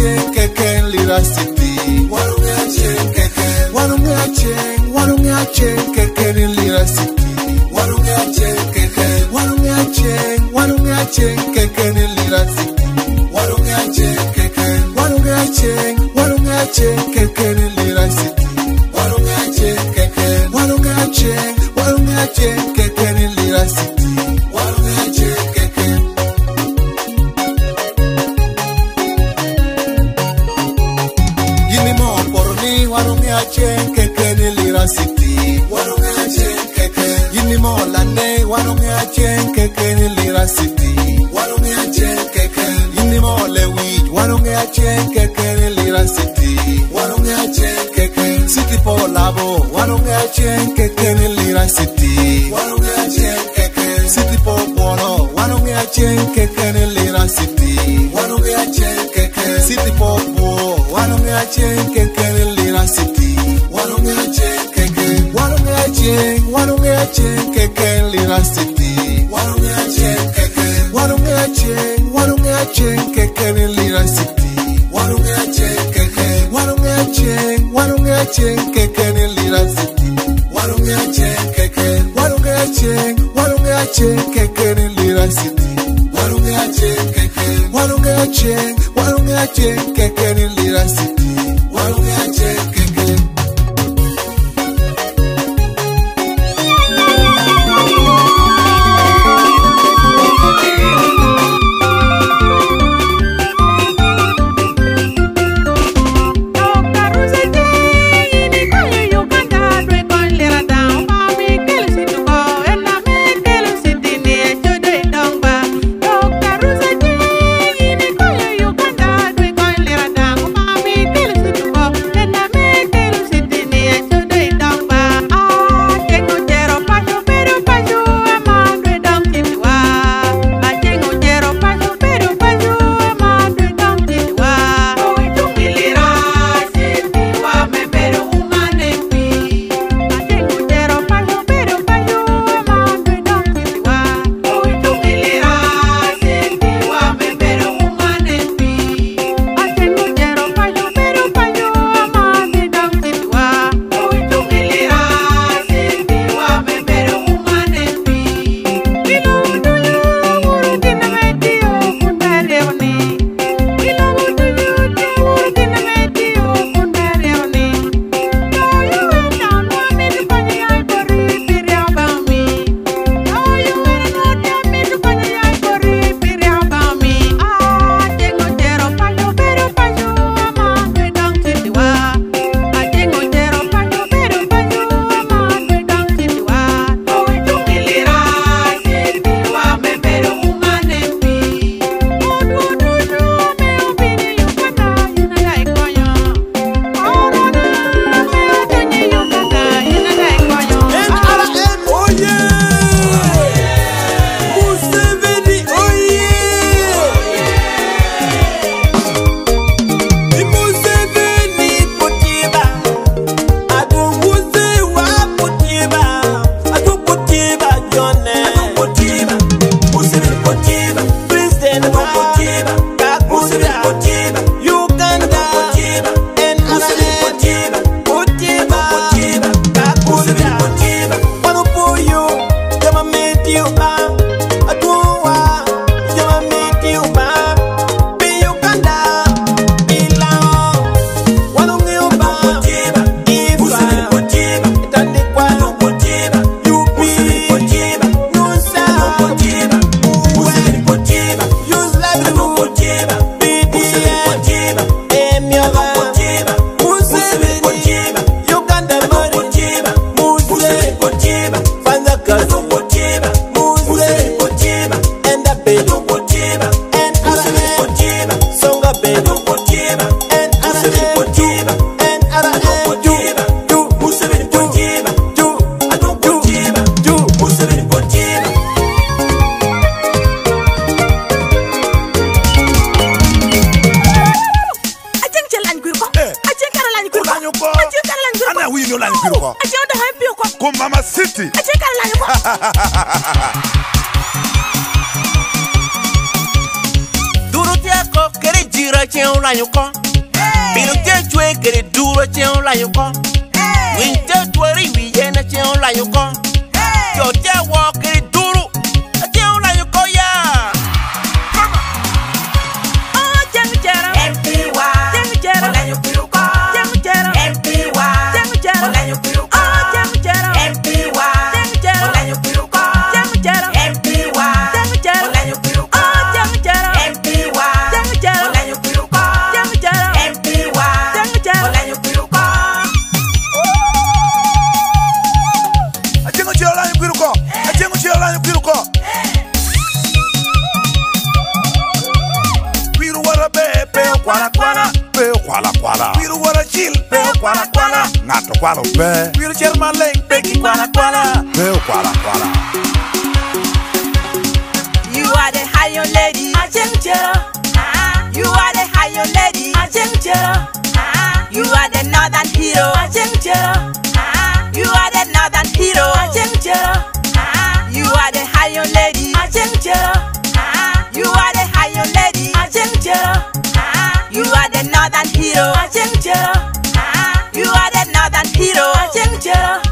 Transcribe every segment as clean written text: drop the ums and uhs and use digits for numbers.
Aceng keken Lira City. Warunge Aceng keken. Warunge Aceng. Warunge Aceng keken Lira City. Warunge Aceng keken. Warunge Aceng. Warunge Aceng keken Lira City. Warunge Aceng keken. Warunge Aceng. Warunge Aceng keken Lira City. Warunge Aceng keken. Warunge Aceng. Warunge Aceng keken Lira City. Warunge Aceng keken. Yini mo porni warunge Aceng keken Lira City. Warunge Aceng keken. Yini mo lane warunge Aceng keken Lira City. Warunge Aceng keken. Yini mo lewi warunge Aceng keken Lira City. Warunge Aceng keken. City po labo warunge Aceng keken Lira City. Warunge Aceng keken. City po bono warunge Aceng keken Lira City. Warunge Aceng keken. City po bo warunge Aceng keken Lira City. Warunge Aceng keken. Warunge Aceng. Warunge Aceng keken Lira City. Warunge Aceng keken. Warunge Aceng. Warunge Aceng keken Lira City. Warunge Aceng keken. Warunge Aceng. Warunge Aceng keken Lira City. Warunge Aceng keken. Warunge Aceng. Warunge Aceng keken Lira City. Warunge Aceng keken. Warunge Aceng. Warunge Aceng keken Lira City. Warunge Aceng keken. Mama City. Duru tiako kere jira chen la yuko. Biro te chwe kere duro chen la yuko. Winter twari wi yena chen la yuko. Yo te walk kere duro chen la yuko ya. Oh chen chera MPY chen chera la yuko. Chen chera MPY chen chera la yuko. Oh chen chera MPY chen chera la yuko. Chen chera MPY chen chera la yuko. Oh chen chera MPY chen chera la yuko. Chen chera MPY chen chera la yuko. Aceng chera la yuko. Aceng chera la yuko. Piru wara be kwala kwala. Be kwala kwala. Piru wara chill be kwala kwala. Ngato kwala be. Piru cherma leng be kwala kwala. Be kwala kwala. You are the high lady, Aceng chera. You are the high lady, Aceng chera. You are the northern hero, Aceng chera. You are the northern hero, Aceng chera. You are the high lady, Aceng chera. You are the high lady, Aceng chera. You are the northern hero, Aceng chera. You are the northern hero, Aceng chera.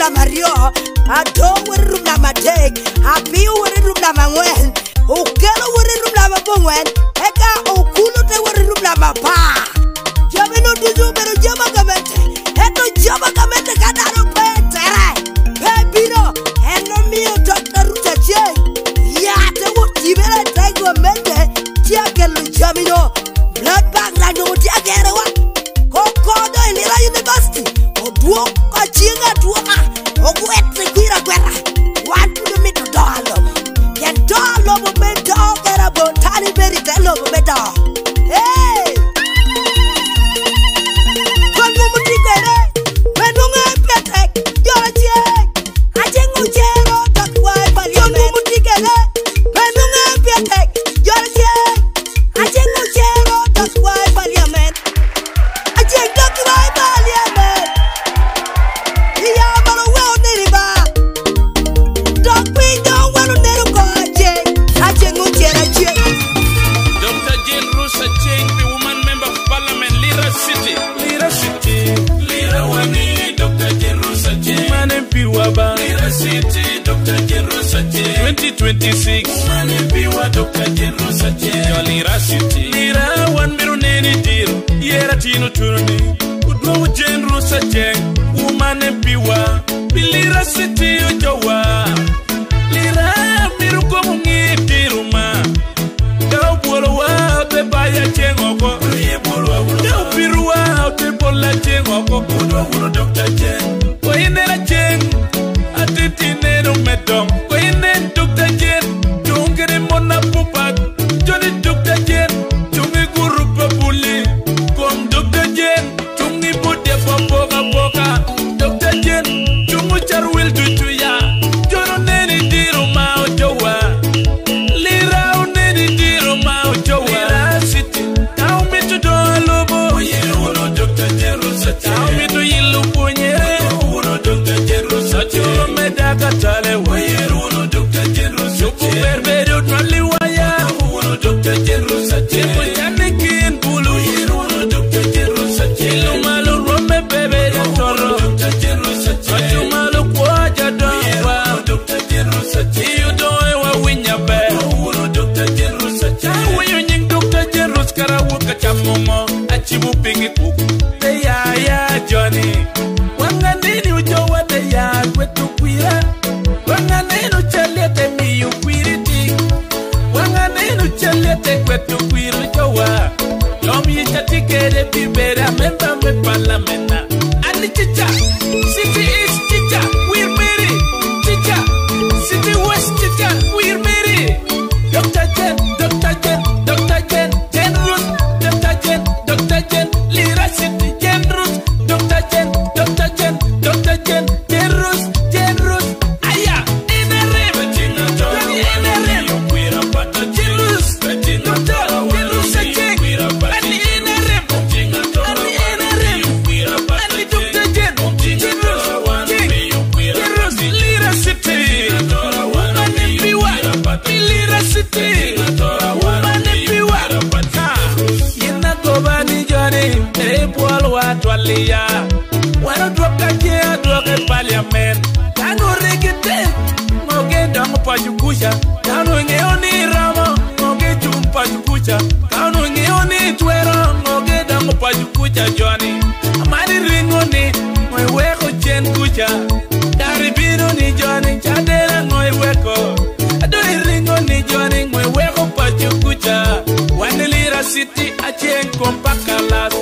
number rio, ato wore room number take, happy wore room number ngwen, ukelo wore room number bongwen, eka okulu te wore room number pa. Jamino dizu pero jama kamete, eto jama kamete kadaro petere. Pepino, eno mio Dr. Ruth Aceng, ya te wo tibere taigo mente, tia kelu jamino, blood bag la no tia kerewa. Kokodo Lira University, oduo kachinga duoka, ogwete kwira kwera, wantu de mitu doalo, yen doalo momento kera botani beri telo momento. Hey, kono mutikere, menunga petek, yoje, Aceng ujero takwai pali. Kono mutikere, menunga petek, yoje, Aceng ujero takwai parliament. Aceng takwai parliament. Iya malo weo neriba. Dog pingo welo neruko Aceng. Aceng ujero Aceng. Dr. Ruth Aceng, the woman member of parliament, Lira City. Lira City. Lira wani, Dr. Ruth Aceng. Woman MP waba. Lira City, Dr. Ruth Aceng. 2026. Woman MP wa Dr. Ruth Aceng. Yo Lira City. Lira wan miru neni diru. Yera tino turni. Udwo Ruth Aceng. Woman MP wa. Lira City ujowa. Lira miru komungi diru ma. Go Purua, the Baya Chengoko, Go Pirua, the Pola Chengoko, Dr. Chen. When a Chen, a Tinero Medom, when Dr. Chen, don't get him on a pupat, Johnny Dr. Chen, to me Guru Papuli, come Dr. Chen, to me put the Popoka Poka, Dr. Chen, to Muchar will do to ya, John Nenny Diro Mao Joa. Lira City, now me to do a lobo, Dr. Ruth Aceng. Now me to yilu punye, Dr. Ruth Aceng. Medaka tale, Dr. Ruth Aceng. Berbero traliwaya, Dr. Ruth Aceng. Pujanikin bulu, Dr. Ruth Aceng. Lumalu rome bebe toro, Dr. Ruth Aceng. Lumalu kwaja doa, Dr. Ruth Aceng. You don't ever win your bed, Dr. Ruth Aceng. Karawuka chamomo achibu pingi kuku te ya Johnny wanga nini ujowa te ya kwetu kwira wanga nini chalete miyu kwiriti wanga nini chalete kwetu kwira ujowa yomi chatikere pibera memba me palamena ani chicha city east chicha we're married chicha city west chicha we're married Dr. Chen Dr. Chen Dr. Chen Dr. Chen, Lira City, Ruth, Dr. Chen, Dr. Chen, Dr. Chen, Ruth, aya, in a river, in a river, we're a butter, Ruth, Dr. Ruth Aceng, we're a butter, in a river, we're a butter, Dr. Chen, Ruth, Lira City, woman in Piwa, Lira City, woman in Piwa, Twalia, when a drop a year, drop a parliament, Tano Regate, Moge Damo Pajukusha, Tano Neoni Rama, Moge Jum Pajukusha, Tano Neoni Twero, Moge Damo Pajukusha, Johnny, Amani Ringoni, my weko Chen Kucha, Daribino ni Johnny, Chandela, my weko, Adoi Ringoni Johnny, my weko Pajukusha, when the Lira City, Aceng Compakalas.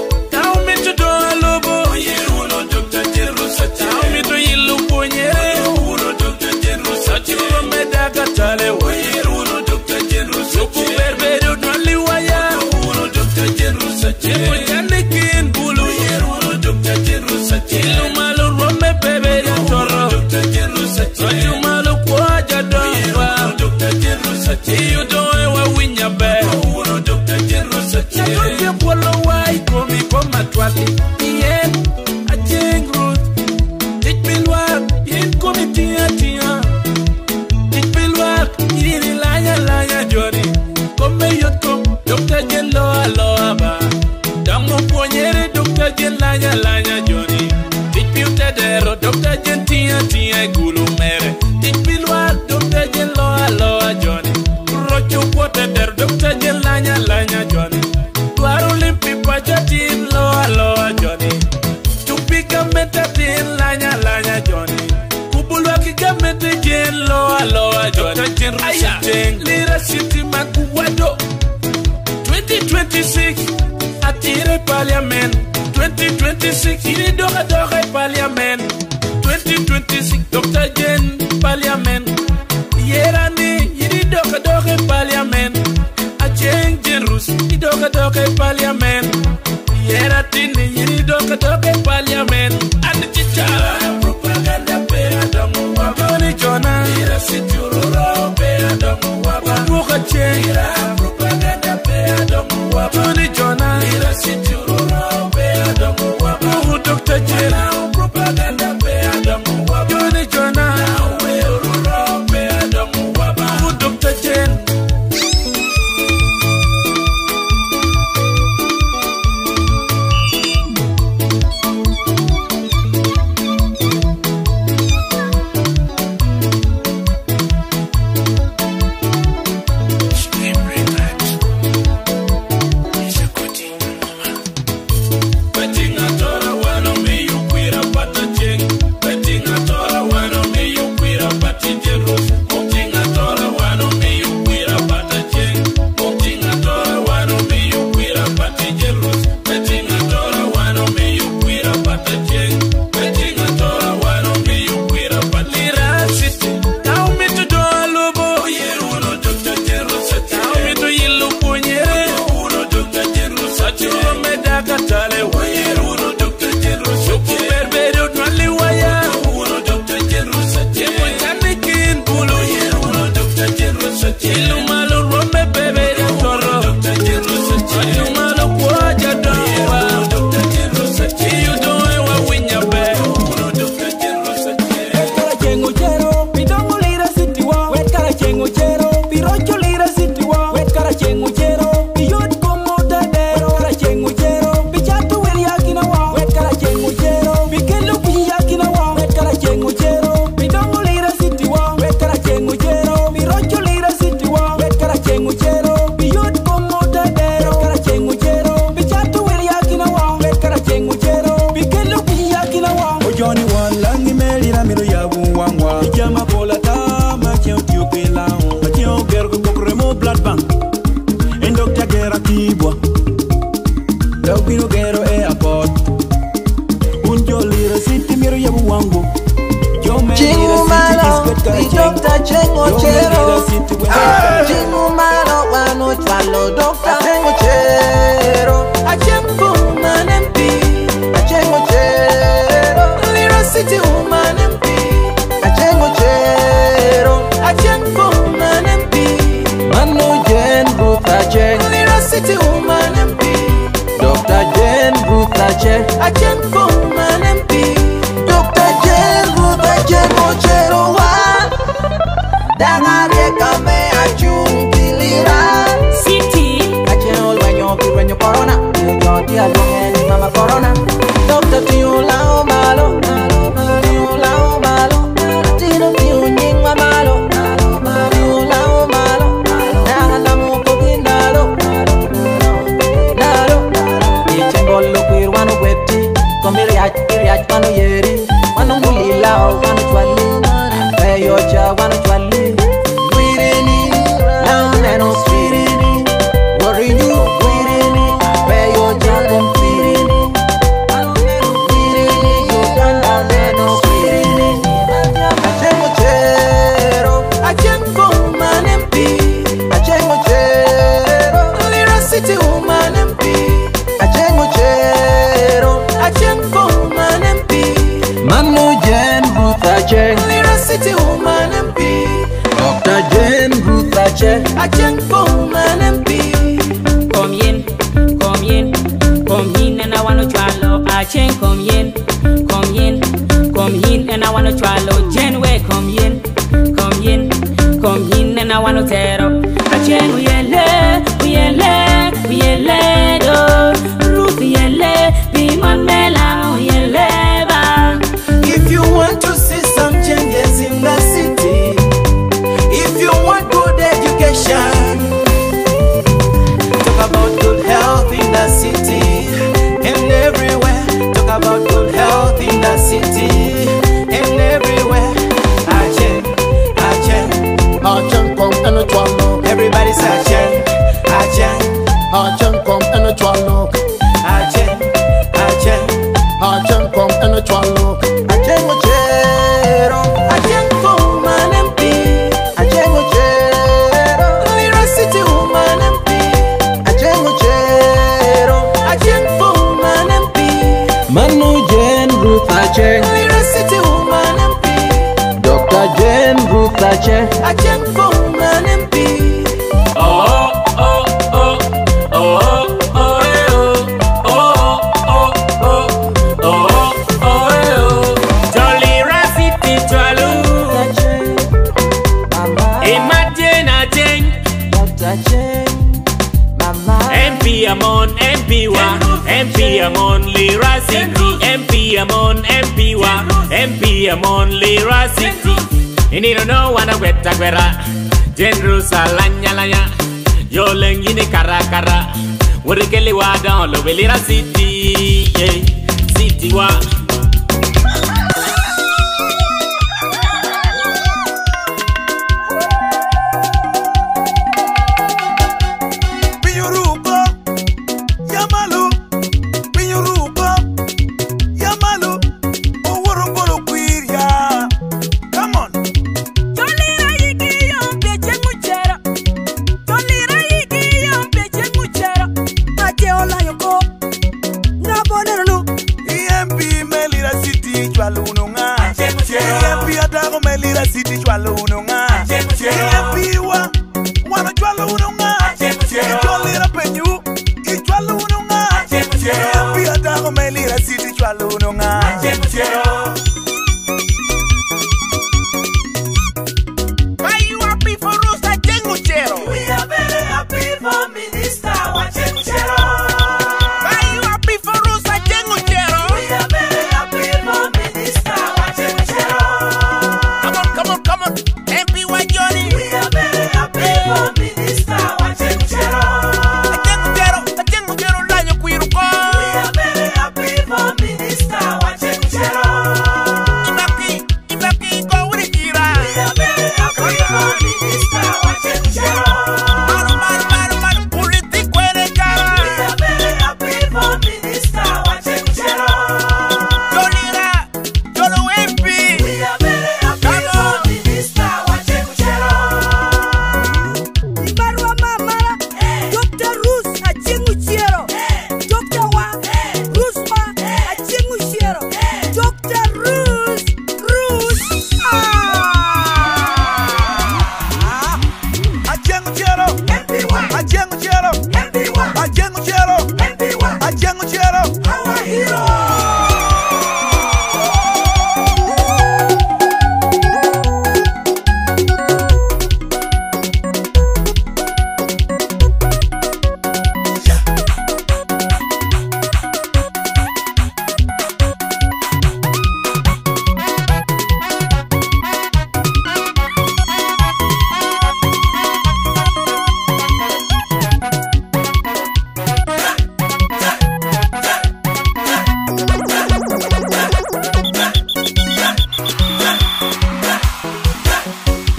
Tale, Dr. Ruth Aceng. Berbero traliwaya, Dr. Ruth Aceng. Pujanikin bulu, Dr. Ruth Aceng. Lumalu rome bebe toro, Dr. Ruth Aceng. Lumalu kwaja doa, Dr. Ruth Aceng. You don't ever win your bet, Dr. Ruth Aceng. Nakote polo wai komi koma twali, yen Aceng Ruth. Dik bilwar, yen komi tia. Yini lanya Johnny, come yotkom, Dr. Jen loa ba. Dango ponyere Dr. Jen lanya Johnny. Dipute dero Dr. Jen tia. me gulu mere. Tipilwa Dr. Jen loa loa Johnny. Rocho quote der Dr. Jen lanya lanya Johnny. Tuaru limpi pachatin loa loa Johnny. Tupika metatin lanya lanya Johnny. Kubulwa kigamete Jen loa loa Johnny. Dr. Jen Rusa Jen Lira City Makuwado. 2026 atire parliament. 2026 iri doga doga parliament. 2026 Dr. Jen parliament. Yerani iri doga doga parliament. Aceng Jen Rus iri doga doga parliament. Yeratini iri doga doga parliament. Andi chichara propaganda pe adamu waboni jona. Ira situro pe adamu waboni. Ruka Aceng ira propaganda pe adamu waboni jona. Ira situro pe adamu waboni. Dr. Jen propaganda pe adamu waboni jona. We uro pe adamu waboni. Dr. Jen. Aceng woman MP. Dr. Jen Ruth Aceng Ochero wa. Dangare kame acung Lira City. Aceng ol wanyo corona. Yo dia dongen mama corona. Dr. Tiu lao malo. Tiu lao malo. Tino tiu nying malo. Tiu lao malo. Nahana mo koginalo. Nalo. Ichengolo kwirwano weti. Komiriach mano yeri. Mano mulila wano chwali. Peyo cha wano chwali. Wirini. Now neno spirini. Worry you. Wirini. Peyo cha dem spirini. Wirini. You done neno spirini. Aceng Ochero. Aceng woman MP. Aceng Ochero. Lira City woman MP. Aceng Ochero. Aceng woman MP. Manu Jen Ruth Aceng. Lira City woman MP. Dr. Jen Ruth Aceng. Aceng woman MP. Come in, and I wanna swallow. Aceng, come in, and I wanna swallow. Jen, way, come in, and I wanna tear up. Aceng, we yele, do. Ruth, yele, be man, mela, yele, ba. If you want to see some changes, Aceng for woman MP. Oh, oh, oh, oh, oh, oh, oh, oh, oh, oh, oh. Lira City, Chalu. Imagine Aceng. MP Amon, MP Wa, MP Amon, Lira City, MP Amon, MP Wa, MP Amon, Lira City. You need to know what I wet Taguera, Generusa Lanya Lanya, Yoling in the Karakara, what a Kelly wa down, Lira City, City wa. Lira City chwalo unonga MP wa wana chwalo unonga Lira penyu chwalo unonga MP atago me Lira City chwalo unonga Why you happy for Ruth Aceng Uchero? We are very happy for Minister Aceng Uchero. Why you happy for Ruth Aceng Uchero? We are very happy for Minister Aceng Uchero. Come on, MP wa Johnny. We are very happy for Minister Aceng Uchero. Aceng Uchero lanyo kuiruko. We are very happy for Minister Aceng Uchero. Ibaki go with Lira. We are very happy for Minister Aceng Uchero. Politik wene kara. We are very happy for Minister Aceng Uchero. Lira, Jolo MP. We are very happy for Minister Aceng Uchero. Ibarwa mama, Dr. Ruth Aceng Uchero. Dr. Wa, Ruth Ma Aceng Uchero. Dr. Ruth. Aceng Uchero Aceng Uchero Aceng Uchero Aceng Uchero Our hero.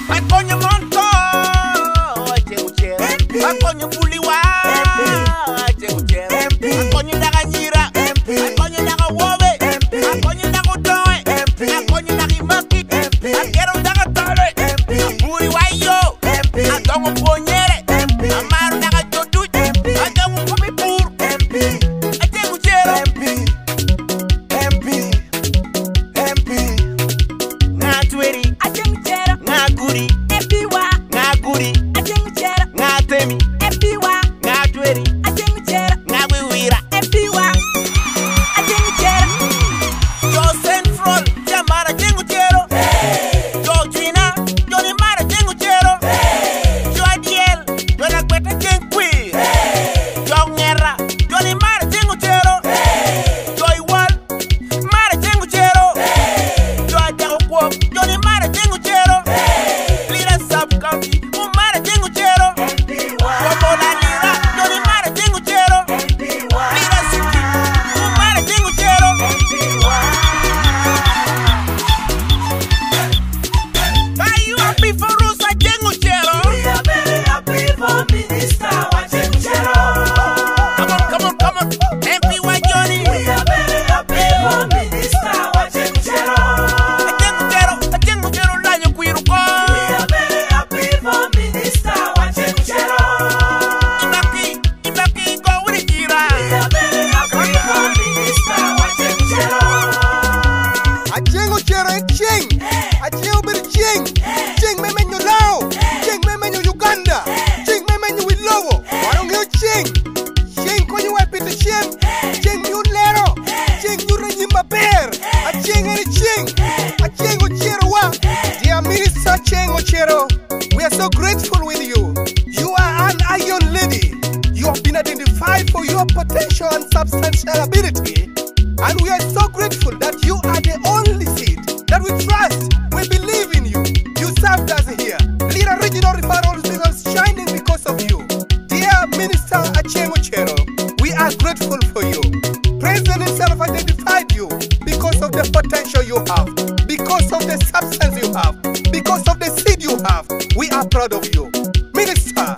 Akonyo monto. Aceng Uchero. Akonyo buliwa. Aceng Uchero. Akonyo daga nyira. Akonyo daga wobe. Akonyo daga toe. Akonyo daga imaki. Akero daga tole. Buliwa yo. Akonyo ponyere. Amaru daga jodu. Akonyo kumi pur. Aceng Uchero. Ngatweri. Aceng Uchero. Ngaguri. MP wa. Ngaguri. Aceng Uchero. Ngatemi. MP wa. Ngatweri. Aceng Uchero. Ngagwiwira. MP wa. Aceng Uchero. Yo Central, Jamara Aceng Uchero. Yo Twina, Johnny Mara Aceng Uchero. Yo Adiel, Jona Kweta Aceng Queen. Yo Ngera, Johnny Mara Aceng Uchero. Yo Iwal, Mara Aceng Uchero. Yo Ajago Kwok, Johnny Mara Aceng Uchero. Lira Sub County, Mara Aceng Uchero. Yo Bona Lira, Johnny Mara Aceng Uchero. Lira City, Mara Aceng Uchero. Are you happy for Ruth Aceng Uchero? We are very happy for Minister Aceng Uchero. Come on, MP wa Johnny. We are very happy for Minister Aceng Uchero. Aceng Uchero lanyo so grateful with you. You are an iron lady. You have been identified for your potential and substantial ability. And we are so grateful that you are the only seed that we trust. We believe in you. You served us here. Lira Regional Referral Hospital is shining because of you. Dear Minister Aceng, we are grateful for you. President himself identified you because of the potential you have, because of the substance you have, because of the seed you have. We are proud of you. Minister,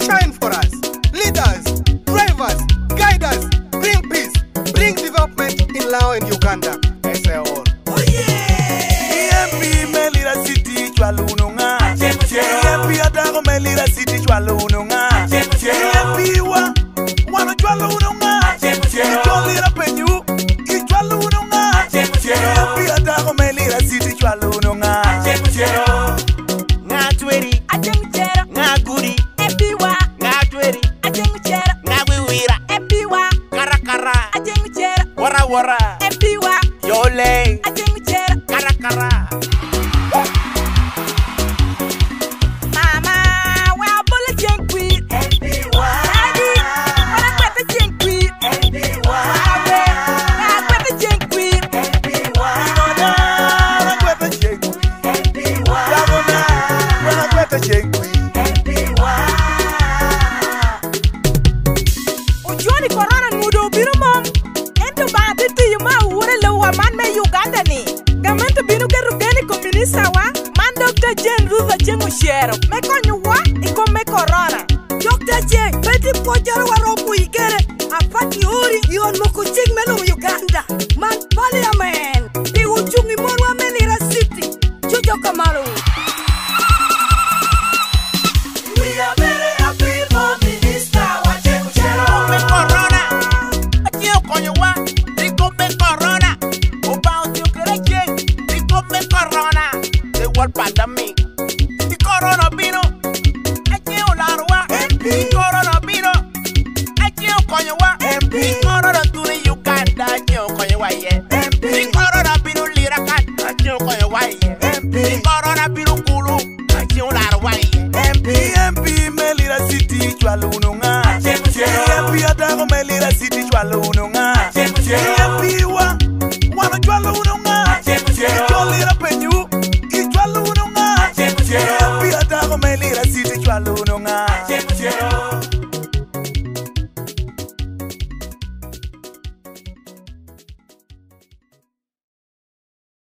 shine for us. Lead us, drive us, guide us, bring peace, bring development in Lao and Uganda. I say all. Oh yeah! EMP Melira City Chwalununga. EMP Adago Melira City Chwalununga. EMP Wana Chwalununga. Lira Penyu Chwalununga. EMP Adago Melira City Chwalununga. Ngatweri, Aceng chero, ngaguri, epiwa, ngatweri, Aceng chero, ngawiwira, epiwa, karakara, Aceng chero, wara wara, epiwa, yole, Aceng chero. karakara. Mama, well, bullet jink queen. Daddy, when I quit the jink queen. I quit the jink queen. Ujoni corona nudo binu mom. Ento ba titi yuma ure lewa man me Uganda ni. Gamento binu keru geni komunisa wa. Man Dr. Jane Ruth Aceng Shero. Me konyu wa iko me corona. Dr. Aceng, beti pojaro waroku ikere. Afati uri yon mokuching melo Uganda. Man parliament. Di uchungi monwa Melira City. Chujo Kamaru. We are very happy for Minister Aceng Me corona, Aceng konyowa, rico me corona. About you kereche, rico me corona. The world pandemic, the corona bino. Aceng larwa, the corona bino. Aceng konyowa, the corona to the Uganda. Aceng konyowa ye, the corona bino lira kat. Aceng konyowa ye, the corona bino kulu. Aceng larwa ye. MP Melira City Chwalununga. MP Adago Melira City Chwalununga. MP Wana Chwalununga. Lira Penyu Chwalununga. MP Adago Melira City Chwalununga.